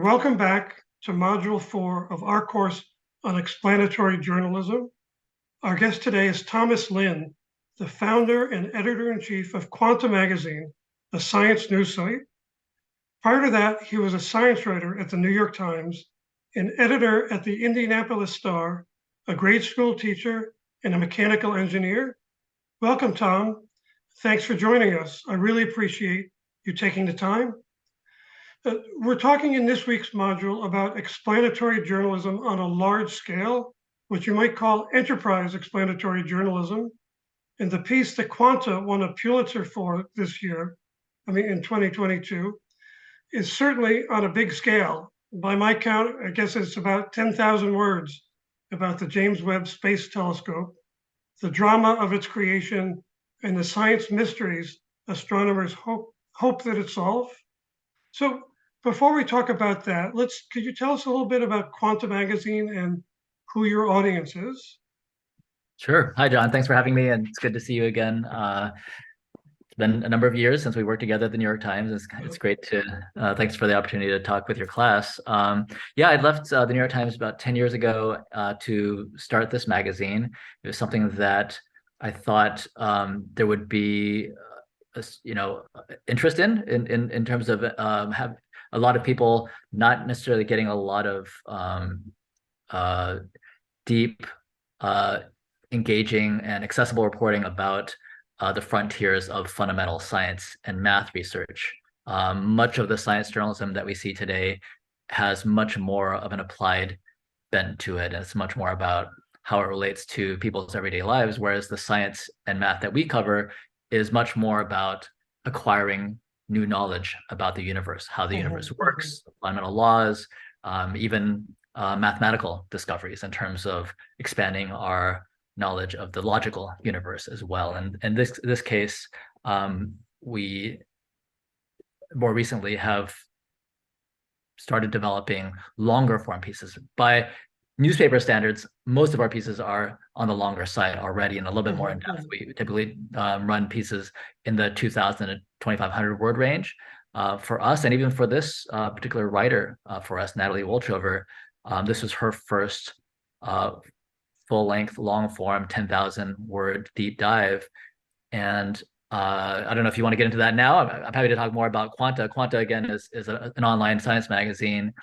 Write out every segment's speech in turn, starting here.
Welcome back to Module 4 of our course on explanatory journalism. Our guest today is Thomas Lin, the founder and editor-in-chief of Quanta Magazine, a science news site. Prior to that, he was a science writer at the New York Times, an editor at the Indianapolis Star, a grade school teacher, and a mechanical engineer. Welcome, Tom. Thanks for joining us. I really appreciate you taking the time. We're talking in this week's module about explanatory journalism on a large scale, which you might call enterprise explanatory journalism. And the piece that Quanta won a Pulitzer for this year, in 2022, is certainly on a big scale. By my count, I guess it's about 10,000 words about the James Webb Space Telescope, the drama of its creation, and the science mysteries astronomers hope that it solve. So before we talk about that, could you tell us a little bit about Quanta Magazine and who your audience is? Sure. Hi, John. Thanks for having me, and it's good to see you again. It's been a number of years since we worked together at the New York Times. It's great to, thanks for the opportunity to talk with your class. Yeah, I left the New York Times about 10 years ago to start this magazine. It was something that I thought there would be, interest in terms of have a lot of people not necessarily getting a lot of deep, engaging and accessible reporting about the frontiers of fundamental science and math research. Much of the science journalism that we see today has much more of an applied bent to it. And it's much more about how it relates to people's everyday lives, whereas the science and math that we cover is much more about acquiring new knowledge about the universe, how the universe works, fundamental laws, even mathematical discoveries in terms of expanding our knowledge of the logical universe as well. And in this case, we more recently have started developing longer form pieces. By newspaper standards, most of our pieces are on the longer side already and a little bit more in depth. We typically run pieces in the 2,000 to 2,500 word range. For us, and even for this particular writer for us, Natalie Wolchover, this was her first full-length, long-form, 10,000 word deep dive. And I don't know if you want to get into that now. I'm happy to talk more about Quanta. Quanta, again, is an online science magazine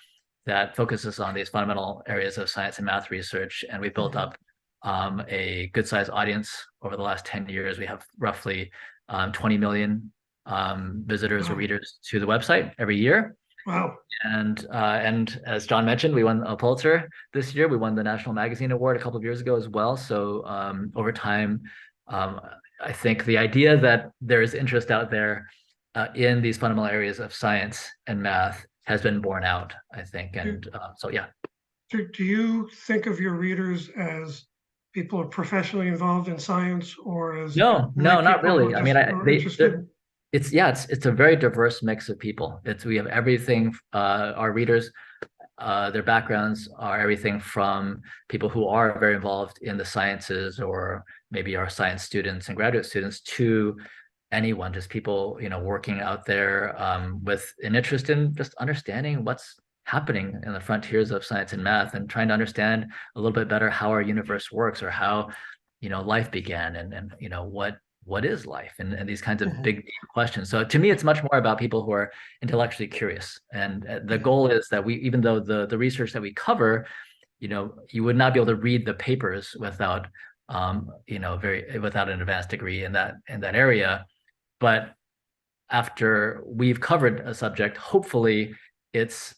that focuses on these fundamental areas of science and math research. And we built up a good-sized audience over the last 10 years. We have roughly 20 million visitors or readers to the website every year. Wow. And as John mentioned, we won a Pulitzer this year. We won the National Magazine Award a couple of years ago as well. So over time, I think the idea that there is interest out there in these fundamental areas of science and math has been borne out, I think. And so, yeah. Do you think of your readers as people who are professionally involved in science, or as no, not really. I mean, it's a very diverse mix of people. We have everything. Our readers, their backgrounds are everything from people who are very involved in the sciences, or maybe are science students and graduate students, to anyone, just people, working out there with an interest in just understanding what's happening in the frontiers of science and math, and trying to understand a little bit better how our universe works, or how, life began, and what is life, and these kinds of big questions. So to me, it's much more about people who are intellectually curious. And the goal is that even though the research that we cover, you would not be able to read the papers without, without an advanced degree in that area. But after we've covered a subject, hopefully it's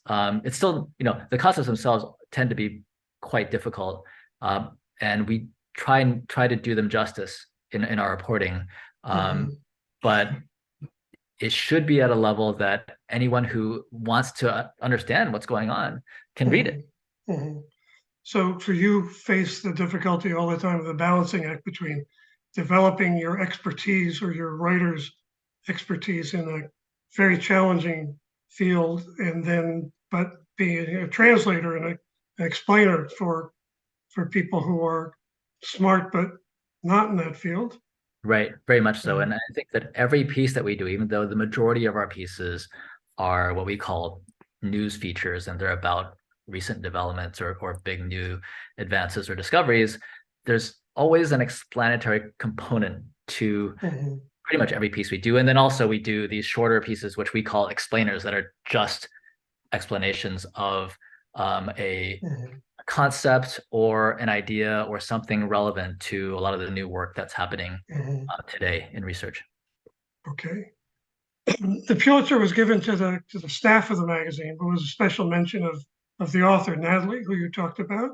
still, the concepts themselves tend to be quite difficult. And we try to do them justice in our reporting. But it should be at a level that anyone who wants to understand what's going on can read it. So you face the difficulty all the time of the balancing act between developing your expertise, or your writer's expertise, in a very challenging field, but being a translator and an explainer for people who are smart but not in that field. Right, very much so. And I think that every piece that we do, even though the majority of our pieces are what we call news features and they're about recent developments or big new advances or discoveries, there's always an explanatory component to Mhm. pretty much every piece we do. And then also we do these shorter pieces, which we call explainers, that are just explanations of a Mhm. concept or an idea or something relevant to a lot of the new work that's happening Mhm. today in research. Okay. The Pulitzer was given to the staff of the magazine, but was a special mention of the author, Natalie, who you talked about.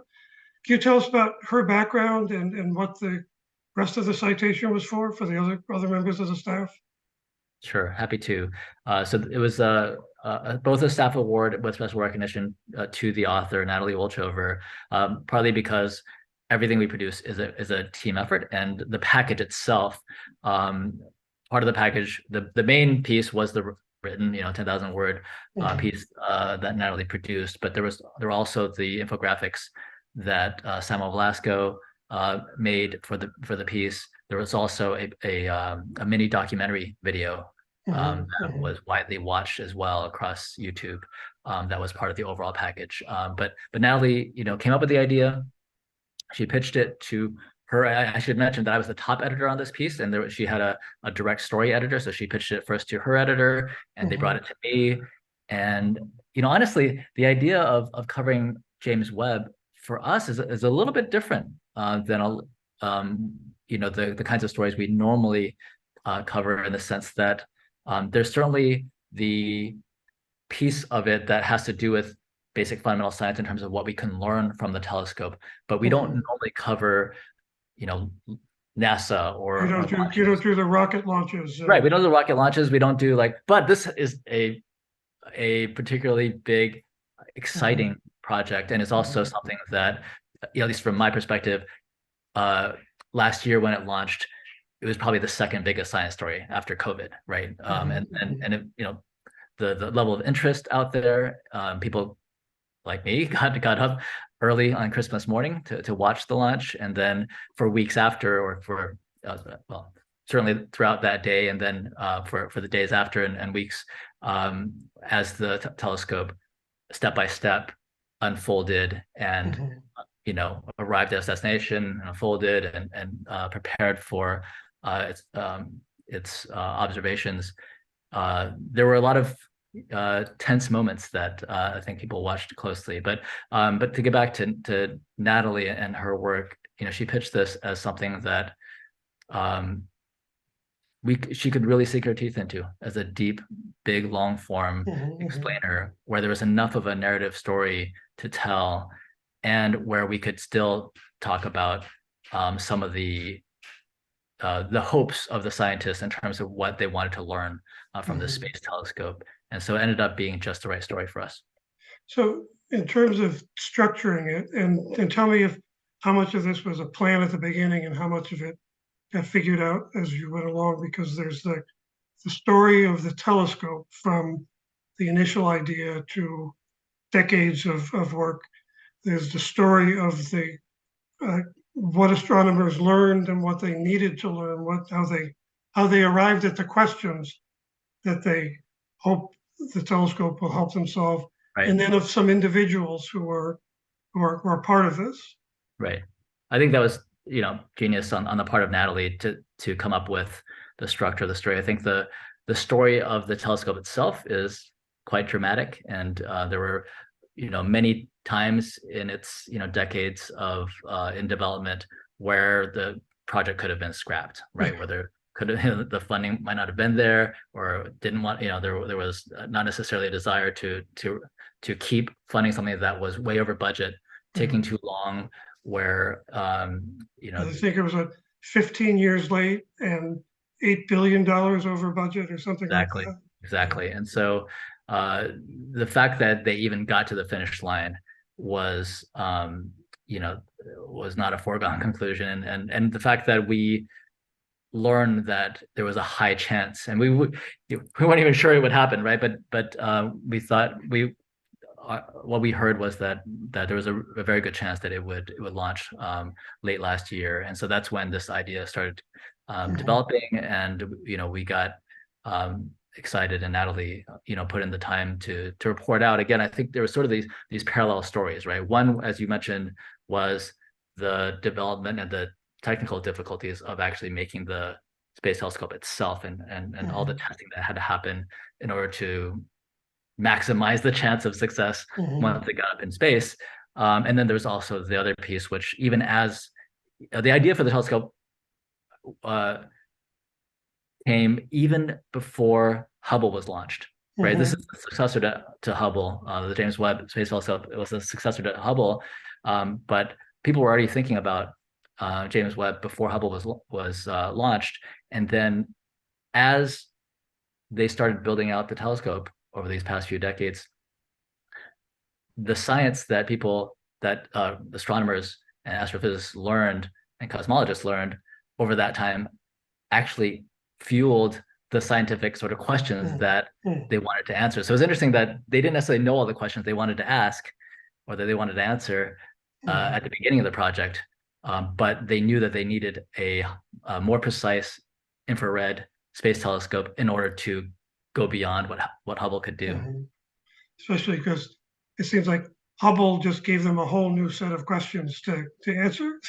Can you tell us about her background and what the rest of the citation was for the other members of the staff? Sure, happy to. So it was both a staff award with special recognition to the author, Natalie Wolchover, partly because everything we produce is a team effort, and the package itself, part of the package, the main piece was the written, 10,000 word Mhm. piece that Natalie produced, but there were also the infographics that Samuel Velasco made for the piece. There was also a mini documentary video Mhm. that Mhm. was widely watched as well across YouTube. That was part of the overall package. But Natalie, came up with the idea. She pitched it to her. I should mention that I was the top editor on this piece, and she had a direct story editor. So she pitched it first to her editor, and they brought Mhm. it to me. And honestly, the idea of covering James Webb for us is a little bit different than the kinds of stories we normally cover, in the sense that there's certainly the piece of it that has to do with basic fundamental science in terms of what we can learn from the telescope, but we don't Mhm. normally cover, you know, NASA or You launching. don't do the rocket launches. Right. We don't do rocket launches. We don't do but this is a particularly big, Mhm. exciting project. And it's also Mhm. something that, at least from my perspective, uh, last year when it launched, it was probably the second biggest science story after COVID, right? Mhm. And it, the level of interest out there, people like me got up early on Christmas morning to watch the launch, and then for weeks after, or for well, certainly throughout that day, and then for the days after and weeks, as the telescope step by step unfolded and Mhm. arrived at its destination, and unfolded and prepared for its observations. There were a lot of tense moments that I think people watched closely. But to get back to Natalie and her work, she pitched this as something that um, she could really sink her teeth into, as a deep, big, long form Mhm. Mhm. explainer, where there was enough of a narrative story to tell, and where we could still talk about some of the hopes of the scientists in terms of what they wanted to learn from the Mhm. space telescope. And so it ended up being just the right story for us. So in terms of structuring it, and tell me if how much of this was a plan at the beginning and how much of it got figured out as you went along, because there's the story of the telescope from the initial idea to decades of work. There's the story of the uh, what astronomers learned and what they needed to learn, how they arrived at the questions that they hope the telescope will help them solve, Right. and then of some individuals who are part of this. Right. I think that was, genius on the part of Natalie to come up with the structure of the story. I think the story of the telescope itself is quite dramatic, and there were, many times in its, decades of in development where the project could have been scrapped, right? Where there could have the funding might not have been there, or didn't want, there was not necessarily a desire to keep funding something that was way over budget, taking Mhm. too long, where I think it was 15 years late and $8 billion over budget or something like exactly, that. exactly. And so uh, the fact that they even got to the finish line was you know was not a foregone conclusion, and the fact that we learned that there was a high chance, and we weren't even sure it would happen, right? But we thought what we heard was that there was a very good chance that it would launch late last year, and so that's when this idea started Mhm. developing, and we got excited and Natalie, put in the time to report out. Again, I think there was sort of these parallel stories, right? One, as you mentioned, was the development and the technical difficulties of actually making the space telescope itself, and all the testing that had to happen in order to maximize the chance of success once it got up in space. And then there's also the other piece, which even as the idea for the telescope came even before Hubble was launched, right? This is the successor to Hubble. The James Webb Space Telescope, it was a successor to Hubble, but people were already thinking about James Webb before Hubble was launched. And then as they started building out the telescope over these past few decades, the science that astronomers and astrophysicists learned and cosmologists learned over that time actually fueled the scientific sort of questions that they wanted to answer. So it's interesting that they didn't necessarily know all the questions they wanted to ask or that they wanted to answer at the beginning of the project, but they knew that they needed a more precise infrared space telescope in order to go beyond what Hubble could do. Especially because it seems like Hubble just gave them a whole new set of questions to answer.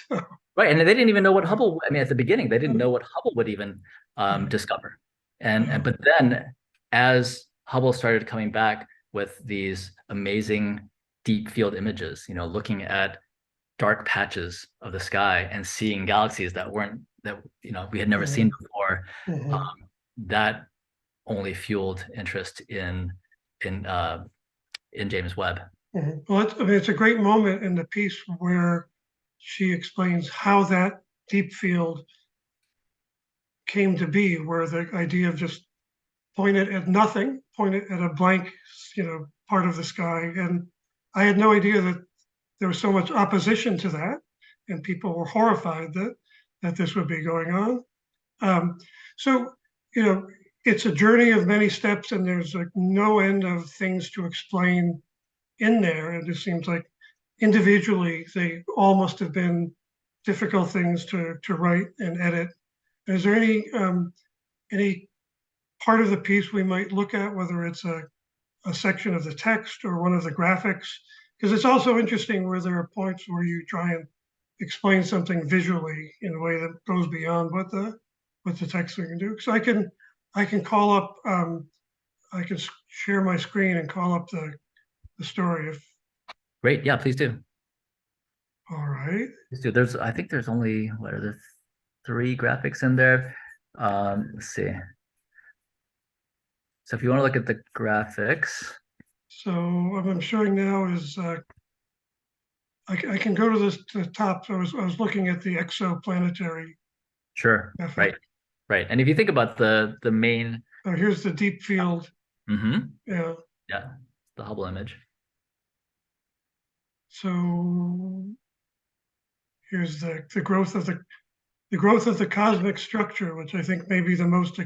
Right, and they didn't even know what Hubble. I mean, at the beginning, they didn't know what Hubble would even discover. But then, as Hubble started coming back with these amazing deep field images, looking at dark patches of the sky and seeing galaxies that we had never seen before, that only fueled interest in James Webb. Well, it's a great moment in the piece where she explains how that deep field came to be, where the idea of just point it at nothing, point it at a blank, part of the sky. And I had no idea that there was so much opposition to that, and people were horrified that this would be going on. So, it's a journey of many steps, and there's like no end of things to explain in there. And it just seems like individually they all must have been difficult things to write and edit. Is there any part of the piece we might look at, whether it's a section of the text or one of the graphics? Because it's also interesting where there are points where you try and explain something visually in a way that goes beyond what the text can do. So I can call up, I can share my screen and call up the story if. Great, yeah, please do. All right. Please do. I think there's only, what are the 3 graphics in there? Let's see. So if you want to look at the graphics. So what I'm showing now is I can go to the top. So I was looking at the exoplanetary. Sure. Right. And if you think about the main. Oh, here's the deep field. Yeah. The Hubble image. So here's the growth of the cosmic structure, which I think may be the most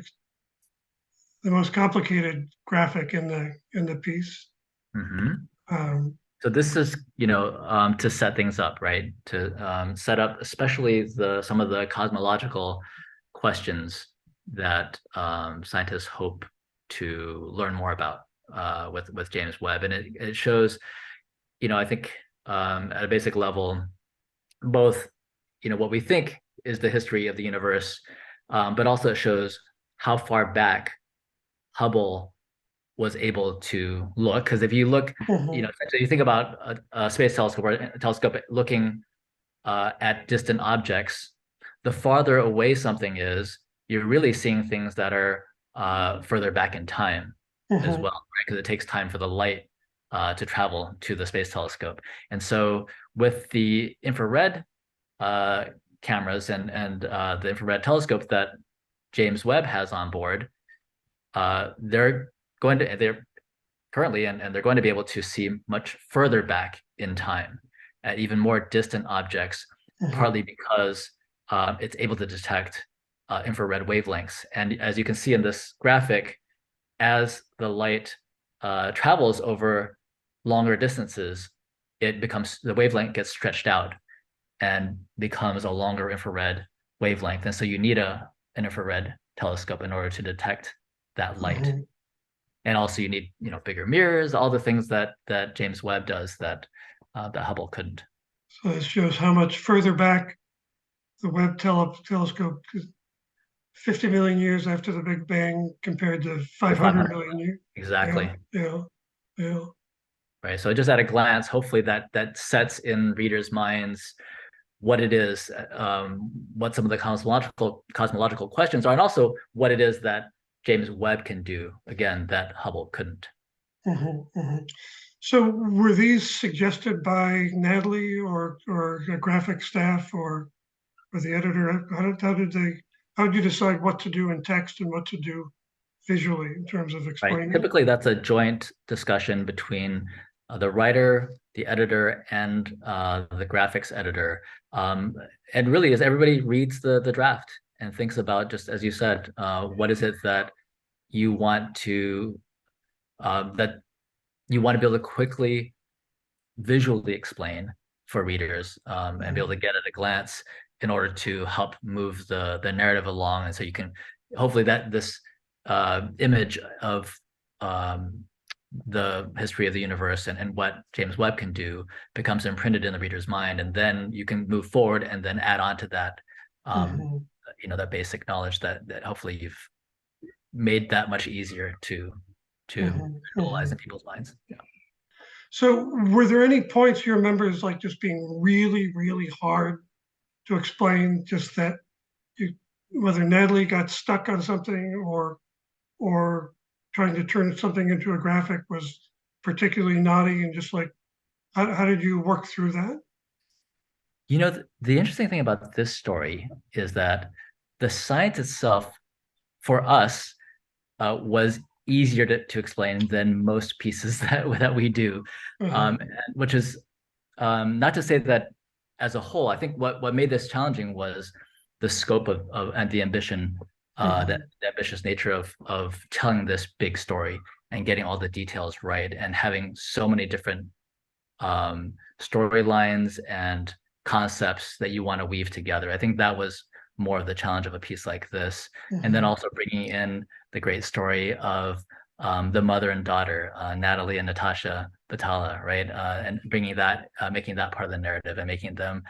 complicated graphic in the piece. So this is, to set things up, right? To set up, especially some of the cosmological questions that scientists hope to learn more about with James Webb, and it shows, I think at a basic level, both, what we think is the history of the universe, but also it shows how far back Hubble was able to look. Because if you look, so you think about a space telescope or a telescope looking at distant objects, the farther away something is, you're really seeing things that are further back in time as well, right? Because it takes time for the light to travel to the space telescope. And so with the infrared cameras and the infrared telescope that James Webb has on board, they're currently and they're going to be able to see much further back in time at even more distant objects, partly because it's able to detect infrared wavelengths. And as you can see in this graphic, as the light travels over longer distances, the wavelength gets stretched out and becomes a longer infrared wavelength. And so you need an infrared telescope in order to detect that light. Mhm. And also you need, bigger mirrors, all the things that James Webb does that Hubble couldn't. So this shows how much further back the Webb telescope, 50 million years after the Big Bang compared to The 500 500, million years. Yeah, exactly. yeah, yeah. Right. So just at a glance, hopefully that sets in readers' minds what it is, what some of the cosmological questions are, and also what it is that James Webb can do, again, that Hubble couldn't. Mhm, mhm. So were these suggested by Natalie or the graphic staff or the editor? How did you decide what to do in text and what to do visually in terms of Right. explaining? Typically, that's a joint discussion between the writer, the editor, and the graphics editor. And really, as everybody reads the draft and thinks about, just as you said, what is it that you want to that you want to be able to quickly visually explain for readers, and be able to get at a glance in order to help move the narrative along. And so you can hopefully that this image of um, the history of the universe and what James Webb can do becomes imprinted in the reader's mind, and then you can move forward and then add on to that, um, Mhm, that basic knowledge that hopefully you've made that much easier to mhm, visualize in mhm. people's minds. Yeah. So were there any points you remember as like just being really, really hard to explain, just that you, whether Natalie got stuck on something or trying to turn something into a graphic was particularly naughty, and just like how did you work through that? The interesting thing about this story is that the science itself, for us, was easier to explain than most pieces that we do, Uh-huh. which is not to say that as a whole. I think what made this challenging was the scope of and the ambition, that Mhm. the ambitious nature of telling this big story and getting all the details right and having so many different storylines and concepts that you want to weave together. I think that was more of the challenge of a piece like this. And then Mhm. also bringing in the great story of the mother and daughter, Natalie and Natasha Batala, right? And bringing that, making that part of the narrative and making them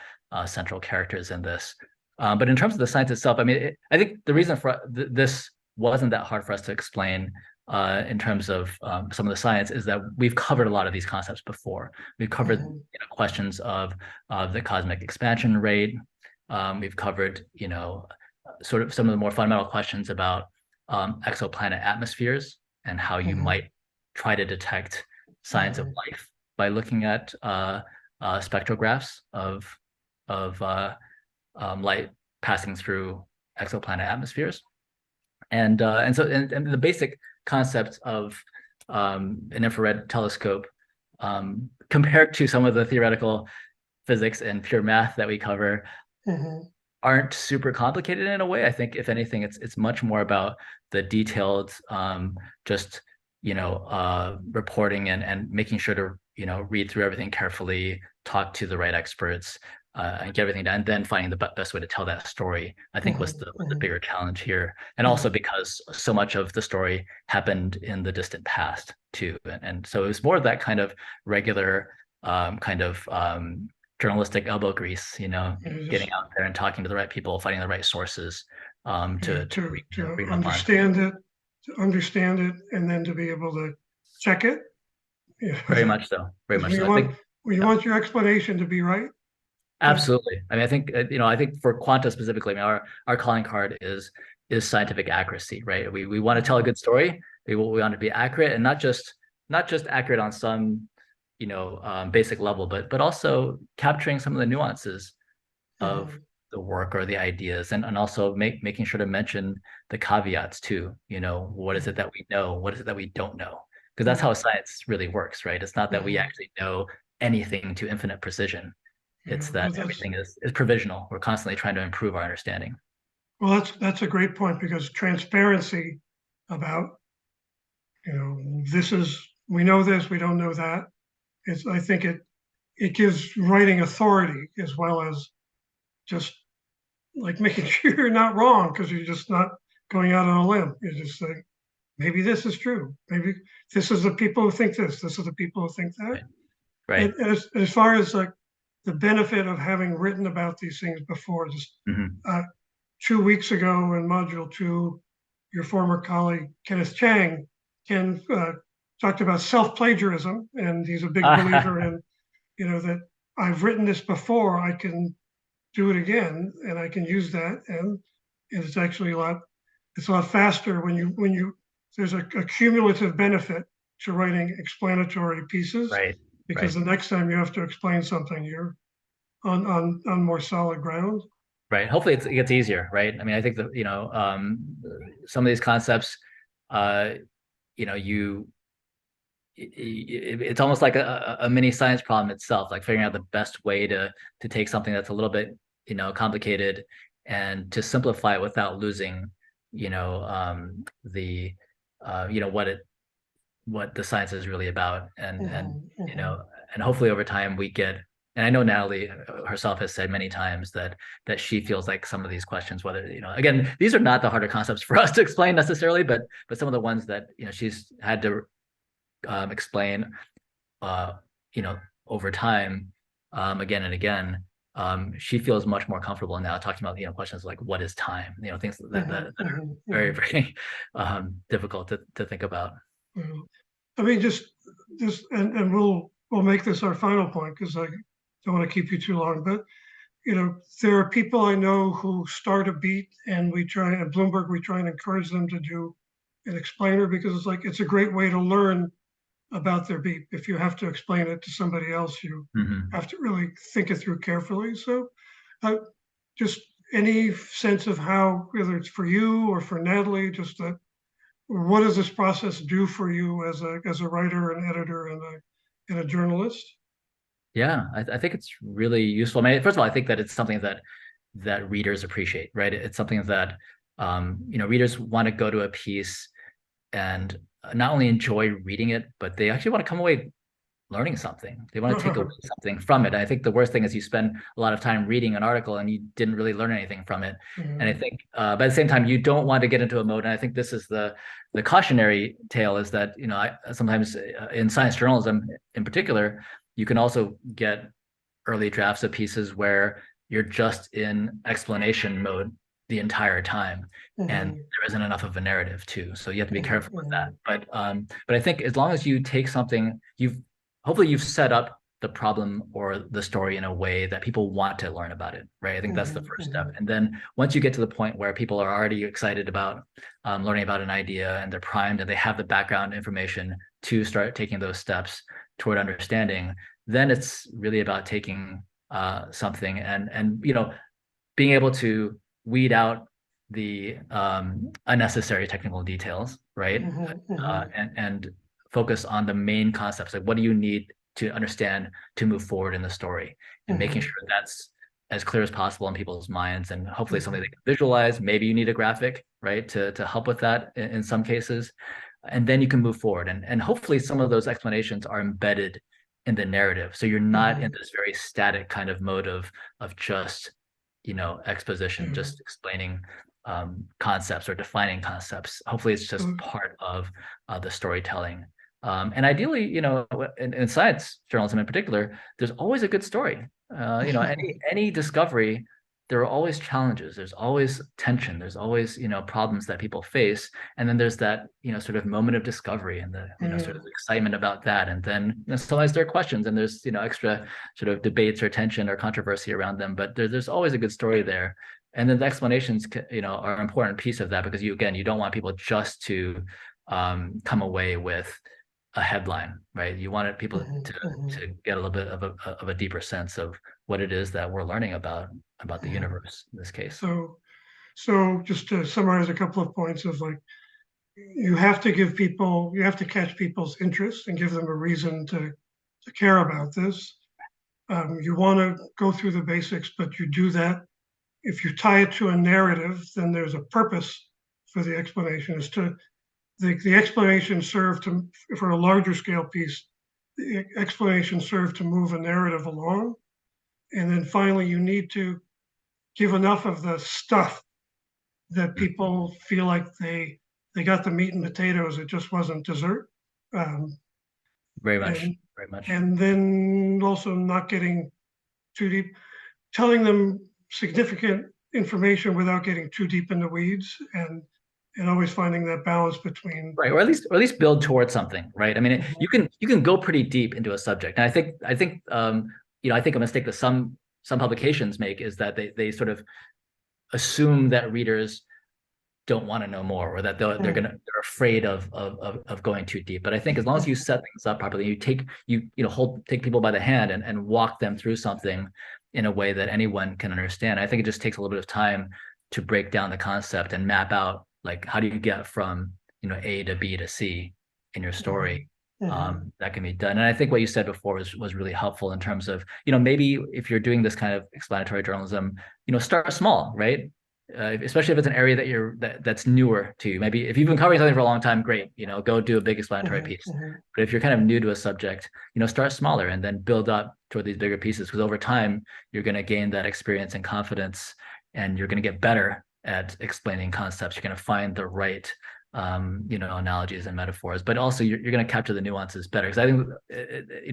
central characters in this. But in terms of the science itself, I mean, I think the reason for this wasn't that hard for us to explain, in terms of some of the science, is that we've covered a lot of these concepts before. We've covered Mhm. questions of the cosmic expansion rate. We've covered sort of some of the more fundamental questions about exoplanet atmospheres and how you Mhm. might try to detect signs of Mhm. life by looking at spectrographs of light passing through exoplanet atmospheres. And the basic concept of an infrared telescope, compared to some of the theoretical physics and pure math that we cover, Mhm. aren't super complicated in a way. I think if anything, it's much more about the detailed, just reporting and making sure to read through everything carefully, talk to the right experts, and get everything done, and then finding the best way to tell that story. I think was Mhm. the Mhm. bigger challenge here, and also Mhm. because so much of the story happened in the distant past too, and so it was more of that kind of regular, kind of journalistic elbow grease, getting Just out there and talking to the right people, finding the right sources, to to read up on. understand it, and then to be able to check it. Yeah, Very much so. Very because much so. I think, when you yeah, want your explanation to be right. Yeah. absolutely. I mean, I think, I think for quanta specifically, I mean, our calling card is scientific accuracy, right? We want to tell a Mhm. good story. We want to be accurate, and not just accurate on some, basic level, but also capturing some of the nuances of Mhm. the work or the ideas, and also making sure to mention the caveats too. What is it that we know? What is it that we don't know? Because that's how Mhm. science really works, right? It's not that we Mhm. actually know anything to infinite precision. It's Yeah, that well, everything is provisional. We're constantly trying to improve our understanding. that's a great point, because transparency about, this is, we know this, we don't know that. I think it gives writing authority, as well as just like making sure you're not wrong, because you're just not going out on a limb. You're just saying, maybe this is true. Maybe this is the people who think this. This is the people who think that. Right. Right. And as far as like the benefit of having written about these things before, just Hmm. 2 weeks ago in Module 2, your former colleague Kenneth Chang, Ken talked about self-plagiarism, and he's a big believer in, that I've written this before, I can do it again, and I can use that, and it's actually it's a lot faster there's a cumulative benefit to writing explanatory pieces, Right. because Right. the next time you have to explain something, you're on more solid ground. Right. Hopefully it gets easier, right? I mean, I think that, some of these concepts, uh, you know, you it's almost like a mini science problem itself, like figuring out the best way to take something that's a little bit, complicated and to simplify it without losing, the what the science is really about. And hopefully over time we get, and I know Natalie herself has said many times that she feels like some of these questions, whether, again, these are not the harder concepts for us to explain necessarily, but some of the ones that, she's had to explain, uh, over time, again and again. She feels much more comfortable now talking about, questions like what is time, things that are very, very difficult to think about. I mean, and we'll make this our final point, because I don't want to keep you too long, but there are people I know who start a beat, and at Bloomberg, we try and encourage them to do an explainer, because it's a great way to learn about their beat. If you have to explain it to somebody else, you Mhm. have to really think it through carefully. So, uh, just any sense of how, whether it's for you or for Natalie, just that, what does this process do for you as a writer, an editor, and a journalist? Yeah, I think it's really useful. I mean, first of all, I think that it's something that readers appreciate, right? It's something that readers want to go to a piece and not only enjoy reading it, but they actually want to come away learning something. They want to take away something from it. And I think the worst thing is you spend a lot of time reading an article and you didn't really learn anything from it. And I think, but at the same time, you don't want to get into a mode. And I think this is the cautionary tale, is that, sometimes in science journalism in particular, you can also get early drafts of pieces where you're just in explanation mode the entire time, and there isn't enough of a narrative too. So you have to be careful with that. But I think as long as you take something, hopefully you've set up the problem or the story in a way that people want to learn about it, right? I think that's the first step. And then once you get to the point where people are already excited about learning about an idea, and they're primed and they have the background information to start taking those steps toward understanding, then it's really about taking something and being able to weed out the unnecessary technical details, right? And focus on the main concepts. Like, what do you need to understand to move forward in the story, and making sure that's as clear as possible in people's minds, and hopefully something they can visualize. Maybe you need a graphic, right, to help with that in some cases, and then you can move forward. And hopefully some of those explanations are embedded in the narrative, so you're not in this very static kind of mode of just exposition, just explaining concepts or defining concepts. Hopefully it's just part of the storytelling. And ideally, in science journalism in particular, there's always a good story. Any discovery, there are always challenges. There's always tension. There's always, problems that people face. And then there's that, sort of moment of discovery and the, sort of excitement about that. And then sometimes there are questions, and there's, extra sort of debates or tension or controversy around them. But there's always a good story there. And then the explanations, are an important piece of that, because you don't want people just to come away with a headline, right? You wanted people to get a little bit of a deeper sense of what it is that we're learning about the universe in this case. So just to summarize a couple of points of you have to catch people's interest and give them a reason to care about this. You want to go through the basics, but you do that. If you tie it to a narrative, then there's a purpose for the explanation. The explanation served to, for a larger scale piece, the explanation served to move a narrative along. And then finally, you need to give enough of the stuff that people feel like they they got the meat and potatoes. It just wasn't dessert. Um, Very much, and very much. and then also not getting too deep, telling them significant information without getting too deep in the weeds, and always finding that balance between. Right, or at least build towards something, right? I mean, Mhm, you can go pretty deep into a subject, and I think a mistake that some publications make is that they sort of assume that readers don't want to know more, or that they're afraid of going too deep. But I think as long as you set things up properly, take people by the hand and walk them through something in a way that anyone can understand. I think it just takes a little bit of time to break down the concept and map out, like, how do you get from A to B to C in your story. mhm, That can be done. And I think what you said before was really helpful in terms of, maybe if you're doing this kind of explanatory journalism, start small, right? Especially if it's an area that's newer to you. Maybe if you've been covering something for a long time, great, go do a big explanatory mhm, piece. mhm, But if you're kind of new to a subject, start smaller and then build up toward these bigger pieces, because over time you're going to gain that experience and confidence, and you're going to get better at explaining concepts. You're going to find the right analogies and metaphors, but also you're going to capture the nuances better. Because I think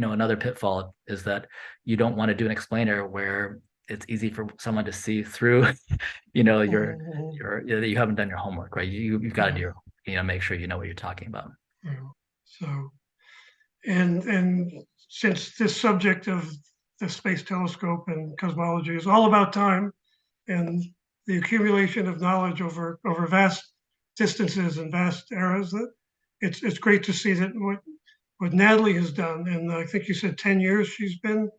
another pitfall is that you don't want to do an explainer where it's easy for someone to see through mhm, you haven't done your homework, right? You've got to do mhm. your, make sure you know what you're talking about. Yeah. So, and since this subject of the space telescope and cosmology is all about time and the accumulation of knowledge over vast distances and vast eras, that it's great to see that what Natalie has done, and I think you said 10 years she's been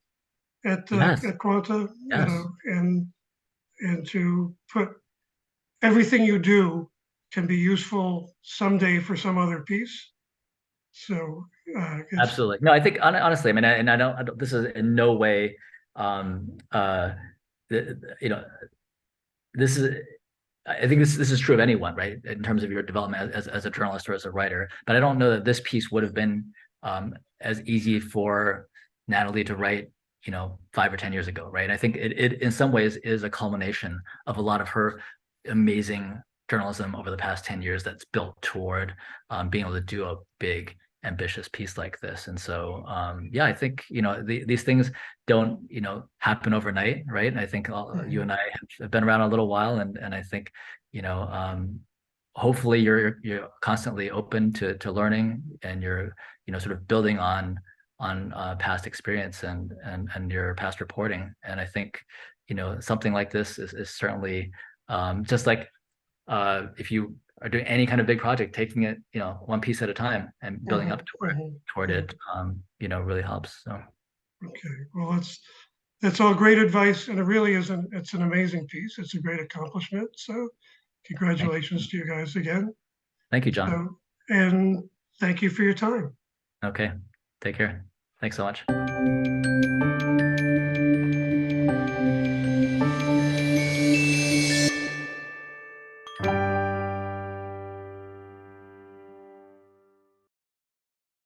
Yes, at Quanta, yes, and to put everything you do can be useful someday for some other piece. So it's absolutely. No, I think honestly, I mean, I don't, this is in no way, um, uh, you know, this is, I think this is true of anyone, right? In terms of your development as a journalist or as a writer. But I don't know that this piece would have been as easy for Natalie to write, 5 or 10 years ago, right? I think it in some ways is a culmination of a lot of her amazing journalism over the past 10 years that's built toward being able to do a big, ambitious piece like this. And so, yeah, I think, these things don't, happen overnight, right? And I think you and I have been around a little while, and I think, you know, um, hopefully you're constantly open to learning, and you're, sort of building on past experience and your past reporting. And I think, something like this is certainly just like if you are doing any kind of big project, taking it, one piece at a time and building up mhm, mhm, toward mhm. it, really helps. So Okay. Well, that's all great advice, and it really is it's an amazing piece. It's a great accomplishment. So thank congratulations to you guys again. thank you, John. So, and thank you for your time. Okay, take care. Thanks so much.